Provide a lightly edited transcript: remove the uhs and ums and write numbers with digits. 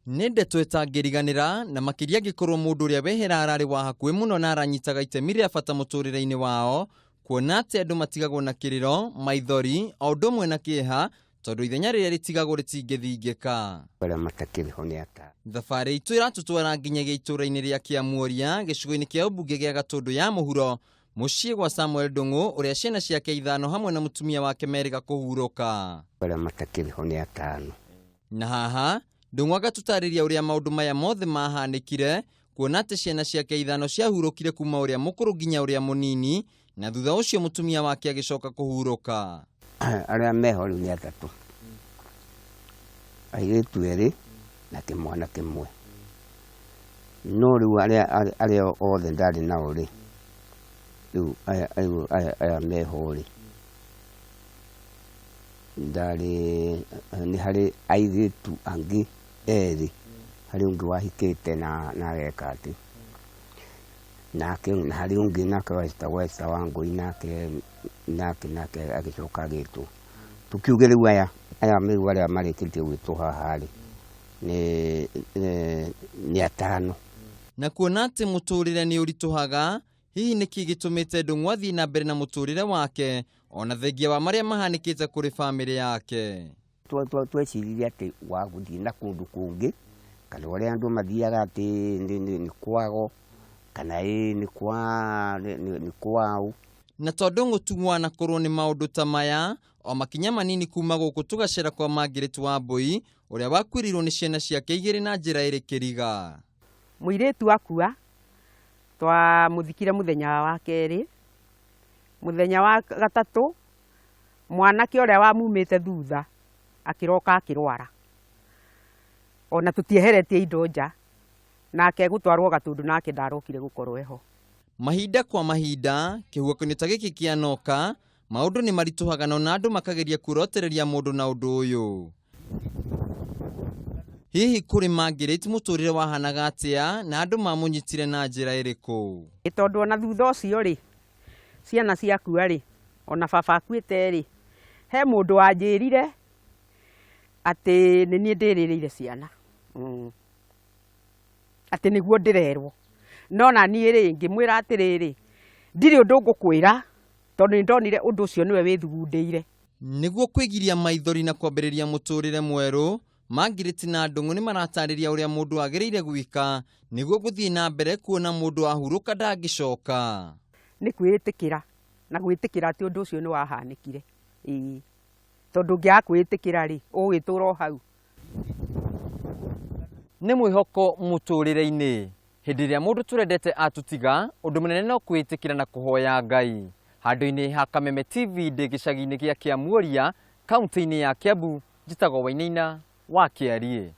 Ndeto itangiriganira na makiria gikorwo mundu uria wehera arari wa hakuhi muno na aranyitaga itemi ria bata muturire-ini wao, kuona ati andu matigagwo na kiriro, maithori, o undu umwe na kieha tondu ithenya riria ritigagwo ritingithingika. Thabari itu iratutwara nginyagia itura-ini ria Kiamuoria, gicigo-ini kia ubunge gia Gatundu ya muhuro, mucii gwa Samuel Ndung'u uria ciana ciake ithano hamwe na mutumia wake meriga kuhuruka. Na haha Ndung'u agatutariria uria maundu maya mothe mahanikire, kuona ati ciana ciake ithano ciahurukire kuma uria mukuru nginya uria munini, na thutha ucio mutumia wake agicoka kuhuruka. Aria meho riu ni atatu, airitu eri na kimwana kimwe. No riu aria othe ndari nao ri riu aya meho ri ndari ni hari airitu angi eri, hari ungi wahikite na ageka ati nake na hari ungi nake westa wangu nake agicoka gitu tukiuge riu aya meru aria marikite gwitwo haha ri ni atano. Na kuona ati muturire ni urituhaga, hihi niki gitumite Ndung'u athii na mbere na muturire wake ona thengia wa maria mahanikite kuri family yake. Tweciririe ati wa guthii na kundu kungi kana uria andu mathiaga ati ni kwago kana ni kwao. Na tondu ngutung'wa na korwo ni maundu ta maya, o makinya manini kuma guku tugacera kwa Margaret Wambui uria wakwirirwo ni ciana ciake igiri na njira iri kiriga. Muiritu akua twa muthikire muthenya wa keri, muthenya wa gatatu mwanake uria wamumite thutha akiroka akirwara, ona tutieheretie indo nja nake gutwarwo Gatundu nake ndarokire gukorwo eho. Mahinda kwa mahinda kihuhũkanio ta giki kianoka, maundu ni marituhaga na andu makageria kurotereria mundu na undu uyu. Hihi kuri Margaret muturire wahanaga atia na andu mamunyitire na njira iriku? Tondu ona thutha ucio ri ciana ciakua ri ona baba akuite ri, he mundu wanjirire ati ni nie ndiririire ciana ati niguo ndirerwo, no na nie ri ngimwira atiriri ndiri undu ngukwira tondu ndonire undu ucio niwe withugundiire. Niguo kwigiria maithori na kwambiriria muturire mweru, Margaret na Ndung'u ni maratariria uria mundu agiriire gwika niguo guthii na mbere kuona mundu ahuruka ndangicoka. Ni kwitikira na gwitikira ati undu ucio ni wahanikire tondu ngia kwitikira ri ugitura hau. Ni mwihoko muturire-ini, hindi ria mundu turendete atutiga, undu munene no kwitikira na kuhoya Ngai. Handu-ini ha Kameme TV ndi gicagi-ini gia Kiamuoria, kaunti-ini ya Kiambu, njitagwo Wainaina wa Kiarie.